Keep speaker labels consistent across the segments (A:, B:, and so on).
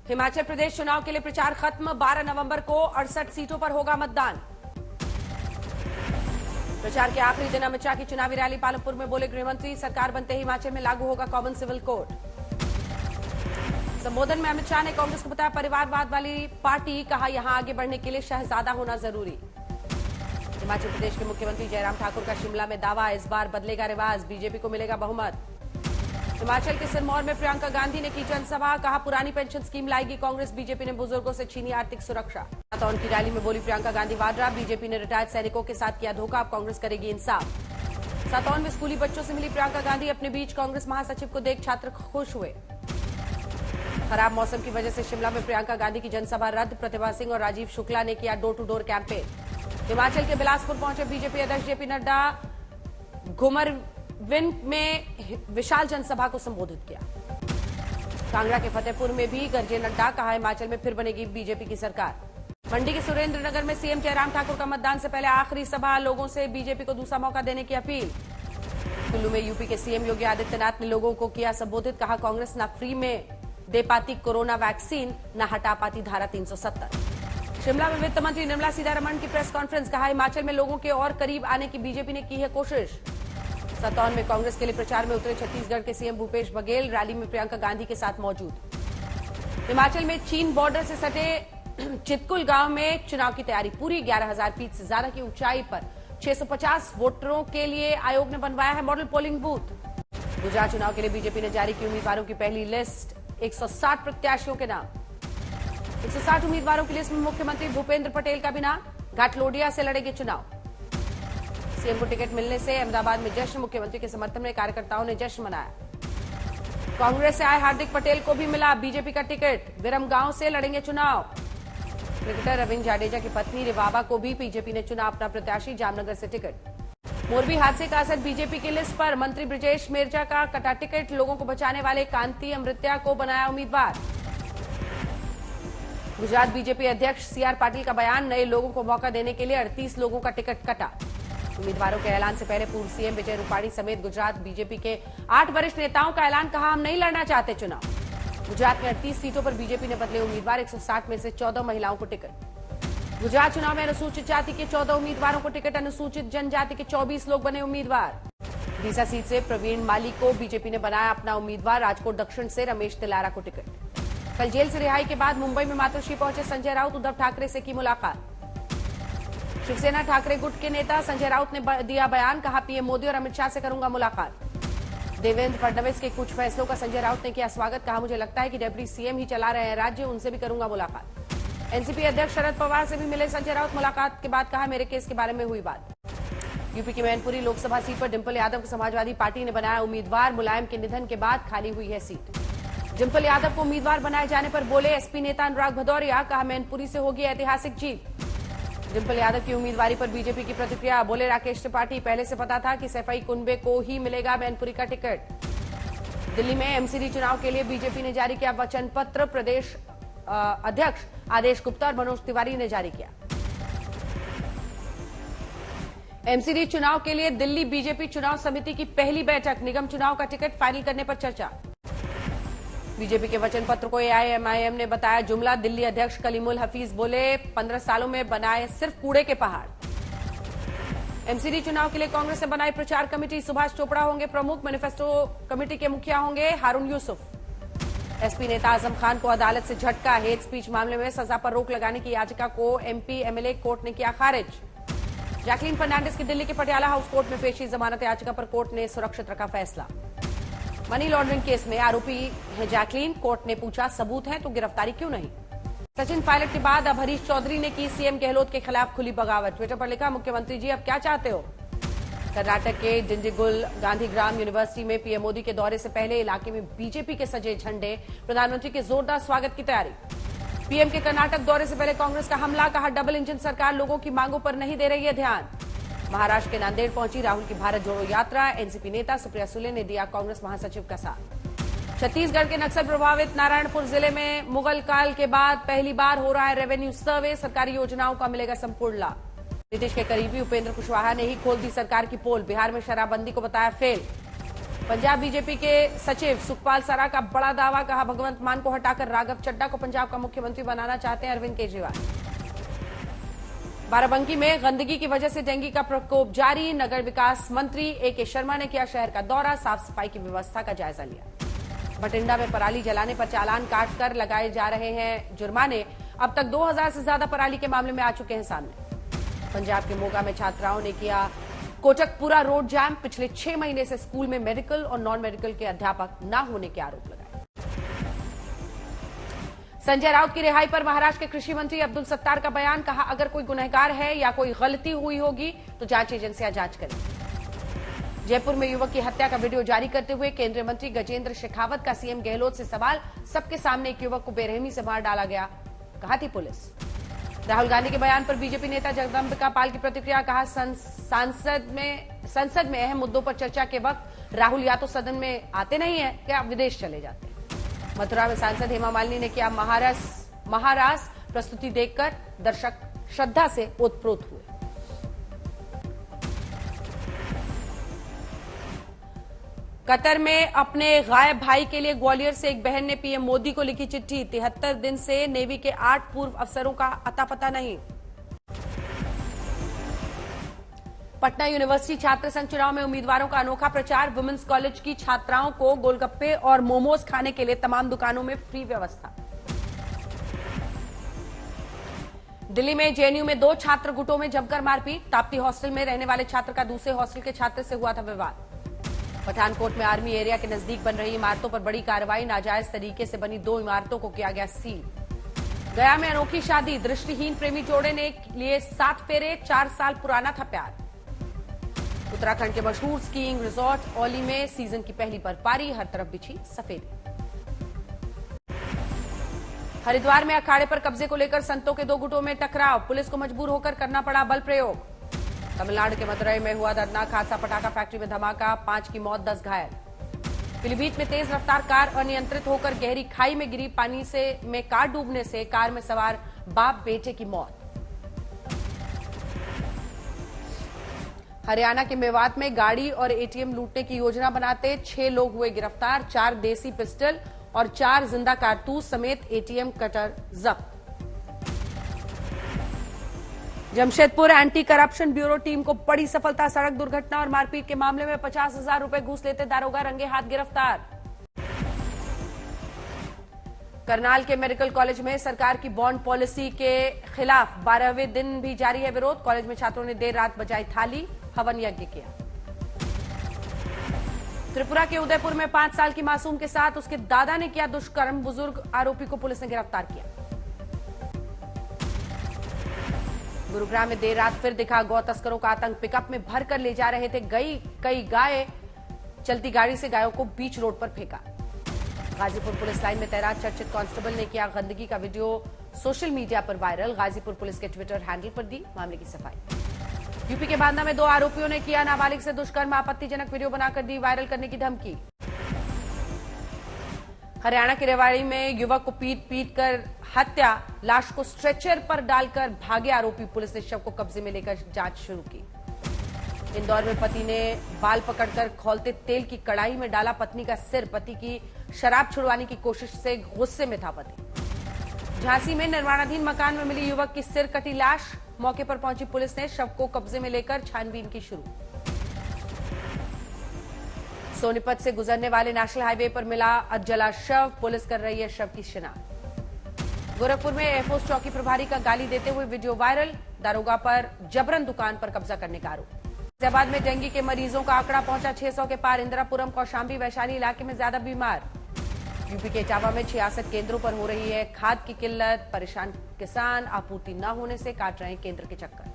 A: हिमाचल प्रदेश चुनाव के लिए प्रचार खत्म। 12 नवंबर को 68 सीटों पर होगा मतदान। प्रचार के आखिरी दिन अमित शाह की चुनावी रैली। पालमपुर में बोले गृहमंत्री, सरकार बनते ही हिमाचल में लागू होगा कॉमन सिविल कोड। संबोधन में अमित शाह ने कांग्रेस को बताया परिवारवाद वाली पार्टी। कहा, यहां आगे बढ़ने के लिए शहजादा होना जरूरी। हिमाचल प्रदेश के मुख्यमंत्री जयराम ठाकुर का शिमला में दावा, इस बार बदलेगा रिवाज, बीजेपी को मिलेगा बहुमत। हिमाचल के सिरमौर में प्रियंका गांधी ने की जनसभा। कहा, पुरानी पेंशन स्कीम लाएगी कांग्रेस, बीजेपी ने बुजुर्गों से छीनी आर्थिक सुरक्षा। सातौन की रैली में बोली प्रियंका गांधी वाड्रा, बीजेपी ने रिटायर्ड सैनिकों के साथ किया धोखा, अब कांग्रेस करेगी इंसाफ। सातौन में स्कूली बच्चों से मिली प्रियंका गांधी। अपने बीच कांग्रेस महासचिव को देख छात्र खुश हुए। खराब मौसम की वजह से शिमला में प्रियंका गांधी की जनसभा रद्द। प्रतिभा सिंह और राजीव शुक्ला ने किया door to door campaign. Himachal के बिलासपुर पहुंचे बीजेपी अध्यक्ष जेपी नड्डा। घुमरविन में विशाल जनसभा को संबोधित किया। कांगड़ा के फतेहपुर में भी गरजे नड्डा। कहा, हिमाचल में फिर बनेगी बीजेपी की सरकार। मंडी के सुरेंद्रनगर में सीएम जयराम ठाकुर का मतदान से पहले आखिरी सभा। लोगों से बीजेपी को दूसरा मौका देने की अपील। कुल्लू में यूपी के सीएम योगी आदित्यनाथ ने लोगों को किया संबोधित। कहा, कांग्रेस न फ्री में दे पाती कोरोना वैक्सीन, न हटा पाती धारा 370। शिमला में वित्त मंत्री निर्मला सीतारमण की प्रेस कॉन्फ्रेंस। कहा, हिमाचल में लोगों के और करीब आने की बीजेपी ने की है कोशिश। सतौन में कांग्रेस के लिए प्रचार में उतरे छत्तीसगढ़ के सीएम भूपेश बघेल। रैली में प्रियंका गांधी के साथ मौजूद। हिमाचल में चीन बॉर्डर से सटे चितकुल गांव में चुनाव की तैयारी पूरी। 11,000 फीट से ज्यादा की ऊंचाई पर 650 वोटरों के लिए आयोग ने बनवाया है मॉडल पोलिंग बूथ। गुजरात चुनाव के लिए बीजेपी ने जारी की उम्मीदवारों की पहली लिस्ट। 160 प्रत्याशियों के नाम। 160 उम्मीदवारों की लिस्ट में मुख्यमंत्री भूपेंद्र पटेल का भी नाम। घाटलोडिया से लड़ेंगे चुनाव। सीएम को टिकट मिलने से अहमदाबाद में जश्न। मुख्यमंत्री के समर्थन में कार्यकर्ताओं ने जश्न मनाया। कांग्रेस से आए हार्दिक पटेल को भी मिला बीजेपी का टिकट। विरमगांव से लड़ेंगे चुनाव। क्रिकेटर रविंद्र जाडेजा की पत्नी रिवाबा को भी बीजेपी ने चुना अपना प्रत्याशी। जामनगर से टिकट। मोरबी हादसे का असर बीजेपी की लिस्ट पर। मंत्री ब्रिजेश मेरजा का कटा टिकट। लोगों को बचाने वाले कांति अमृत्या को बनाया उम्मीदवार। गुजरात बीजेपी अध्यक्ष सीआर पाटिल का बयान, नए लोगों को मौका देने के लिए 38 लोगों का टिकट कटा। उम्मीदवारों के ऐलान से पहले पूर्व सीएम विजय रूपाणी समेत गुजरात बीजेपी के 8 वरिष्ठ नेताओं का ऐलान। कहा, हम नहीं लड़ना चाहते चुनाव। गुजरात में 38 सीटों पर बीजेपी ने बदले उम्मीदवार। 160 में से 14 महिलाओं को टिकट। गुजरात चुनाव में अनुसूचित जाति के 14 उम्मीदवारों को टिकट। अनुसूचित जनजाति के 24 लोग बने उम्मीदवार। डीसा सीट से प्रवीण माली को बीजेपी ने बनाया अपना उम्मीदवार। राजकोट दक्षिण से रमेश तिलारा को टिकट। कल जेल से रिहाई के बाद मुंबई में मातोश्री पहुंचे संजय राउत। उद्धव ठाकरे से की मुलाकात। शिवसेना ठाकरे गुट के नेता संजय राउत ने दिया बयान। कहा, पीएम मोदी और अमित शाह से करूंगा मुलाकात। देवेंद्र फडणवीस के कुछ फैसलों का संजय राउत ने किया स्वागत। कहा, मुझे लगता है कि डिप्टी सीएम ही चला रहे हैं राज्य, उनसे भी करूंगा मुलाकात। एनसीपी अध्यक्ष शरद पवार से भी मिले संजय राउत। मुलाकात के बाद कहा, मेरे केस के बारे में हुई बात। यूपी की मैनपुरी लोकसभा सीट पर डिंपल यादव को समाजवादी पार्टी ने बनाया उम्मीदवार। मुलायम के निधन के बाद खाली हुई है सीट। डिंपल यादव को उम्मीदवार बनाए जाने पर बोले एसपी नेता अनुराग भदौरिया। कहा, मैनपुरी से होगी ऐतिहासिक जीत। डिंपल यादव की उम्मीदवारी पर बीजेपी की प्रतिक्रिया। बोले राकेश त्रिपाठी, पहले से पता था कि सैफई कुनबे को ही मिलेगा मैनपुरी का टिकट। दिल्ली में एमसीडी चुनाव के लिए बीजेपी ने जारी किया वचन पत्र। प्रदेश अध्यक्ष आदेश गुप्ता और मनोज तिवारी ने जारी किया। एमसीडी चुनाव के लिए दिल्ली बीजेपी चुनाव समिति की पहली बैठक। निगम चुनाव का टिकट फाइनल करने पर चर्चा। बीजेपी के वचन पत्र को एआईएमआईएम ने बताया जुमला। दिल्ली अध्यक्ष कलीमुल हफीज बोले, 15 सालों में बनाए सिर्फ कूड़े के पहाड़। एमसीडी चुनाव के लिए कांग्रेस ने बनाई प्रचार कमेटी। सुभाष चोपड़ा होंगे प्रमुख। मैनिफेस्टो कमेटी के मुखिया होंगे हारून यूसुफ। एसपी नेता आजम खान को अदालत से झटका। हेट स्पीच मामले में सजा पर रोक लगाने की याचिका को एमपी एमएलए कोर्ट ने किया खारिज। जैकलीन फर्नांडिस की दिल्ली के पटियाला हाउस कोर्ट में पेशी। जमानत याचिका पर कोर्ट ने सुरक्षित रखा फैसला। मनी लॉन्ड्रिंग केस में आरोपी है जैकलीन। कोर्ट ने पूछा, सबूत है तो गिरफ्तारी क्यों नहीं। सचिन पायलट के बाद अब हरीश चौधरी ने की सीएम गहलोत के खिलाफ खुली बगावत। ट्विटर पर लिखा, मुख्यमंत्री जी अब क्या चाहते हो। कर्नाटक के डिंडिगुल गांधीग्राम यूनिवर्सिटी में पीएम मोदी के दौरे से पहले इलाके में बीजेपी के सजे झंडे। प्रधानमंत्री के जोरदार स्वागत की तैयारी। पीएम के कर्नाटक दौरे से पहले कांग्रेस का हमला। कहा, डबल इंजन सरकार लोगों की मांगों पर नहीं दे रही है ध्यान। महाराष्ट्र के नांदेड़ पहुंची राहुल की भारत जोड़ो यात्रा। एनसीपी नेता सुप्रिया सुले ने दिया कांग्रेस महासचिव का साथ। छत्तीसगढ़ के नक्सल प्रभावित नारायणपुर जिले में मुगल काल के बाद पहली बार हो रहा है रेवेन्यू सर्वे। सरकारी योजनाओं का मिलेगा संपूर्ण लाभ। नीतीश के करीबी उपेंद्र कुशवाहा ने ही खोल दी सरकार की पोल। बिहार में शराबबंदी को बताया फेल। पंजाब बीजेपी के सचिव सुखपाल सरा का बड़ा दावा, कहा भगवंत मान को हटाकर राघव चड्ढा को पंजाब का मुख्यमंत्री बनाना चाहते हैं अरविंद केजरीवाल। बाराबंकी में गंदगी की वजह से डेंगू का प्रकोप जारी, नगर विकास मंत्री ए.के. शर्मा ने किया शहर का दौरा, साफ सफाई की व्यवस्था का जायजा लिया। बठिंडा में पराली जलाने पर चालान काटकर लगाए जा रहे हैं जुर्माने, अब तक 2000 से ज्यादा पराली के मामले में आ चुके हैं सामने। पंजाब के मोगा में छात्राओं ने किया कोटकपुरा रोड जाम, पिछले 6 महीने से स्कूल में मेडिकल और नॉन मेडिकल के अध्यापक न होने के आरोप लगाए। संजय राउत की रिहाई पर महाराष्ट्र के कृषि मंत्री अब्दुल सत्तार का बयान, कहा अगर कोई गुनहगार है या कोई गलती हुई होगी तो जांच एजेंसियां जांच करें। जयपुर में युवक की हत्या का वीडियो जारी करते हुए केंद्रीय मंत्री गजेंद्र शेखावत का सीएम गहलोत से सवाल, सबके सामने एक युवक को बेरहमी से मार डाला गया, कहा थी पुलिस। राहुल गांधी के बयान पर बीजेपी नेता जगदम्बिका पाल की प्रतिक्रिया, कहा संसद में अहम मुद्दों पर चर्चा के वक्त राहुल या तो सदन में आते नहीं है या विदेश चले जाते हैं। मथुरा में सांसद हेमा मालिनी ने किया महारास प्रस्तुति देखकर दर्शक श्रद्धा से ओतप्रोत हुए। कतर में अपने गायब भाई के लिए ग्वालियर से एक बहन ने पीएम मोदी को लिखी चिट्ठी, 73 दिन से नेवी के 8 पूर्व अफसरों का अता पता नहीं। पटना यूनिवर्सिटी छात्र संघ चुनाव में उम्मीदवारों का अनोखा प्रचार, वुमेन्स कॉलेज की छात्राओं को गोलगप्पे और मोमोज खाने के लिए तमाम दुकानों में फ्री व्यवस्था। दिल्ली में जेएनयू में 2 छात्र गुटों में जमकर मारपीट, ताप्ती हॉस्टल में रहने वाले छात्र का दूसरे हॉस्टल के छात्र से हुआ था विवाद। पठानकोट में आर्मी एरिया के नजदीक बन रही इमारतों पर बड़ी कार्रवाई, नाजायज तरीके से बनी 2 इमारतों को किया गया सील। गया में अनोखी शादी, दृष्टिहीन प्रेमी जोड़े ने लिए 7 फेरे, 4 साल पुराना था प्यार। उत्तराखंड के मशहूर स्कीइंग रिजॉर्ट औली में सीजन की पहली बर्फबारी, हर तरफ बिछी सफेदी। हरिद्वार में अखाड़े पर कब्जे को लेकर संतों के 2 गुटों में टकराव, पुलिस को मजबूर होकर करना पड़ा बल प्रयोग। तमिलनाडु के मदुरई में हुआ दर्दनाक हादसा, पटाखा फैक्ट्री में धमाका, 5 की मौत 10 घायल। पीलीभीत में तेज रफ्तार कार अनियंत्रित होकर गहरी खाई में गिरी, पानी में कार डूबने से कार में सवार बाप बेटे की मौत। हरियाणा के मेवात में गाड़ी और एटीएम लूटने की योजना बनाते 6 लोग हुए गिरफ्तार, 4 देसी पिस्टल और 4 जिंदा कारतूस समेत एटीएम कटर जब्त। Jamshedpur anti corruption bureau team को बड़ी सफलता, सड़क दुर्घटना और मारपीट के मामले में 50,000 रुपए घूस लेते दारोगा रंगे हाथ गिरफ्तार। करनाल के मेडिकल कॉलेज में सरकार की बॉन्ड पॉलिसी के खिलाफ 12वें दिन भी जारी है विरोध, कॉलेज में छात्रों ने देर रात बजाई थाली, हवन यज्ञ किया। त्रिपुरा के उदयपुर में 5 साल की मासूम के साथ उसके दादा ने किया दुष्कर्म, बुजुर्ग आरोपी को पुलिस ने गिरफ्तार किया। गुरुग्राम में देर रात फिर दिखा गौ तस्करों का आतंक, पिकअप में भरकर ले जा रहे थे कई गाय, चलती गाड़ी से गायों को बीच रोड पर फेंका। गाजीपुर पुलिस लाइन में तैनात चर्चित कांस्टेबल ने किया गंदगी का वीडियो सोशल मीडिया पर वायरल, गाजीपुर पुलिस के ट्विटर हैंडल पर दी मामले की सफाई। यूपी के बांदा में 2 आरोपियों ने किया नाबालिग से दुष्कर्म, आपत्तिजनक वीडियो बनाकर दी वायरल करने की धमकी। हरियाणा के रेवाड़ी में युवक को पीट कर हत्या, लाश को स्ट्रेचर पर डालकर भागे आरोपी, पुलिस ने शव को कब्जे में लेकर जांच शुरू की। इंदौर में पति ने बाल पकड़कर खौलते तेल की कड़ाही में डाला पत्नी का सिर, पति की शराब छुड़वाने की कोशिश से गुस्से में था पति। झांसी में निर्माणाधीन मकान में मिली युवक की सिर कटी लाश, मौके पर पहुंची पुलिस ने शव को कब्जे में लेकर छानबीन की शुरू। सोनीपत से गुजरने वाले नेशनल हाईवे पर मिला अधजला शव, पुलिस कर रही है शव की शिनाख्त। गोरखपुर में एयरफोर्स चौकी प्रभारी का गाली देते हुए वीडियो वायरल, दारोगा पर जबरन दुकान पर कब्जा करने का आरोप। गाजियाबाद में डेंगू के मरीजों का आंकड़ा पहुंचा 600 के पार, इंदिरापुरम, कौशाम्बी, वैशाली इलाके में ज्यादा बीमार। यूपी के इटावा में 66 केंद्रों पर हो रही है खाद की किल्लत, परेशान किसान, आपूर्ति न होने से काट रहे हैं केंद्र के चक्कर।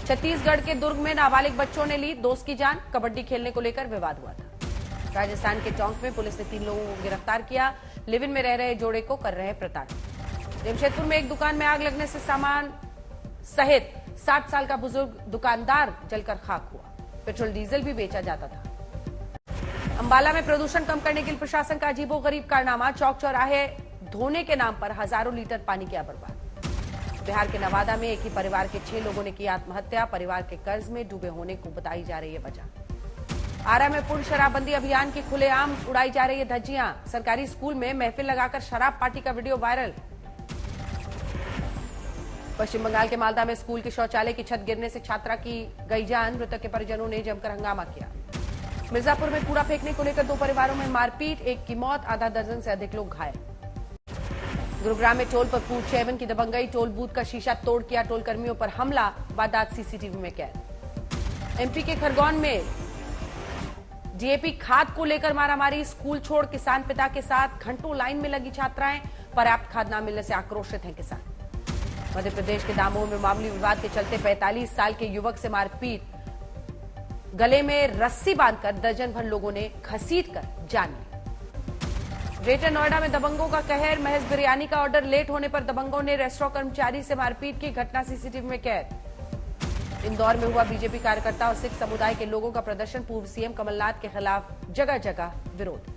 A: छत्तीसगढ़ के दुर्ग में नाबालिग बच्चों ने ली दोस्त की जान, कबड्डी खेलने को लेकर विवाद हुआ था। राजस्थान के टोंक में पुलिस ने 3 लोगों को गिरफ्तार किया, लिव इन में रह रहे जोड़े को कर रहे प्रताड़ित। जमशेदपुर में एक दुकान में आग लगने से सामान सहित 60 साल का बुजुर्ग दुकानदार जलकर खाक हुआ, पेट्रोल डीजल भी बेचा जाता था। अंबाला में प्रदूषण कम करने के लिए प्रशासन का अजीबोगरीब कारनामा, चौक चौराहे धोने के नाम पर हजारों लीटर पानी किया बर्बाद। बिहार के नवादा में एक ही परिवार के 6 लोगों ने की आत्महत्या, परिवार के कर्ज में डूबे होने को बताई जा रही है वजह। आरा में पूर्ण शराबबंदी अभियान की खुलेआम उड़ाई जा रही है धज्जियां। सरकारी स्कूल में महफिल लगाकर शराब पार्टी का वीडियो वायरल। पश्चिम बंगाल के मालदा में स्कूल के शौचालय की छत गिरने से छात्रा की गई जान। मृतक के परिजनों ने जमकर हंगामा किया। मिर्जापुर में कूड़ा फेंकने को लेकर 2 परिवारों में मारपीट, 1 की मौत, आधा दर्जन से अधिक लोग घायल। गुरुग्राम में टोल पर फूड सेवन की दबंगई, टोल बूथ का शीशा तोड़ किया टोल कर्मियों पर हमला, वारदात सीसीटीवी में कैद। एमपी के खरगोन में डीएपी खाद को लेकर मारामारी, स्कूल छोड़ किसान पिता के साथ घंटों लाइन में लगी छात्राएं, पर्याप्त खाद न मिलने से आक्रोशित हैं किसान। मध्य प्रदेश के दामोह में मामूली विवाद के चलते 45 साल के युवक से मारपीट, गले में रस्सी बांधकर दर्जन भर लोगों ने घसीटकर जान ली। ग्रेटर नोएडा में दबंगों का कहर, महज बिरयानी का ऑर्डर लेट होने पर दबंगों ने रेस्टोरेंट कर्मचारी से मारपीट की, घटना सीसीटीवी में कैद। इंदौर में हुआ बीजेपी कार्यकर्ता और सिख समुदाय के लोगों का प्रदर्शन, पूर्व सीएम कमलनाथ के खिलाफ जगह जगह विरोध।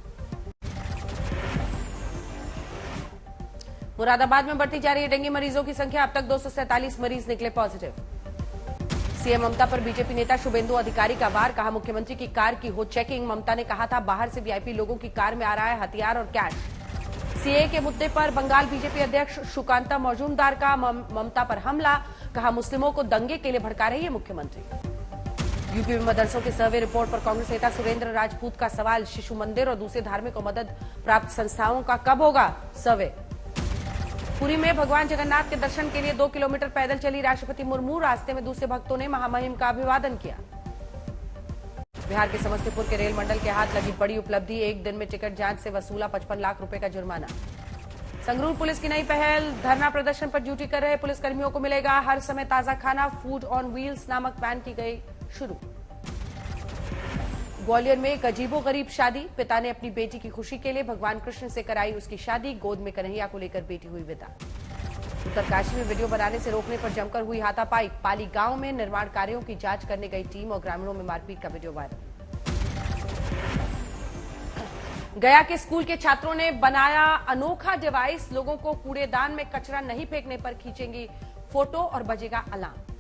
A: मुरादाबाद में बढ़ती जा रही है डेंगू मरीजों की संख्या, अब तक 247 मरीज निकले पॉजिटिव। सीएम ममता पर बीजेपी नेता शुभेंदु अधिकारी का वार, कहा मुख्यमंत्री की कार की हो चेकिंग। ममता ने कहा था बाहर से वीआईपी लोगों की कार में आ रहा है हथियार और कैश। सीए के मुद्दे पर बंगाल बीजेपी अध्यक्ष सुकांता मजूमदार का ममता पर हमला, कहा मुस्लिमों को दंगे के लिए भड़का रही है मुख्यमंत्री। यूपी में मदरसों की सर्वे रिपोर्ट पर कांग्रेस नेता सुरेंद्र राजपूत का सवाल, शिशु मंदिर और दूसरे धार्मिक और मदद प्राप्त संस्थाओं का कब होगा सर्वे। पुरी में भगवान जगन्नाथ के दर्शन के लिए 2 किलोमीटर पैदल चली राष्ट्रपति मुर्मू, रास्ते में दूसरे भक्तों ने महामहिम का अभिवादन किया। बिहार के समस्तीपुर के रेल मंडल के हाथ लगी बड़ी उपलब्धि, एक दिन में टिकट जांच से वसूला 55 लाख रुपए का जुर्माना। संगरूर पुलिस की नई पहल, धरना प्रदर्शन पर ड्यूटी कर रहे पुलिसकर्मियों को मिलेगा हर समय ताजा खाना, फूड ऑन व्हील्स नामक वैन की गई शुरू। ग्वालियर में एक अजीबोगरीब शादी, पिता ने अपनी बेटी की खुशी के लिए भगवान कृष्ण से कराई उसकी शादी, गोद में कन्हैया को लेकर बेटी हुई विदा। उत्तरकाशी में वीडियो बनाने से रोकने पर जमकर हुई हाथापाई, पाली गांव में निर्माण कार्यों की जांच करने गई टीम और ग्रामीणों में मारपीट का वीडियो वायरल। गया के स्कूल के छात्रों ने बनाया अनोखा डिवाइस, लोगों को कूड़ेदान में कचरा नहीं फेंकने पर खींचेंगी फोटो और बजेगा अलार्म।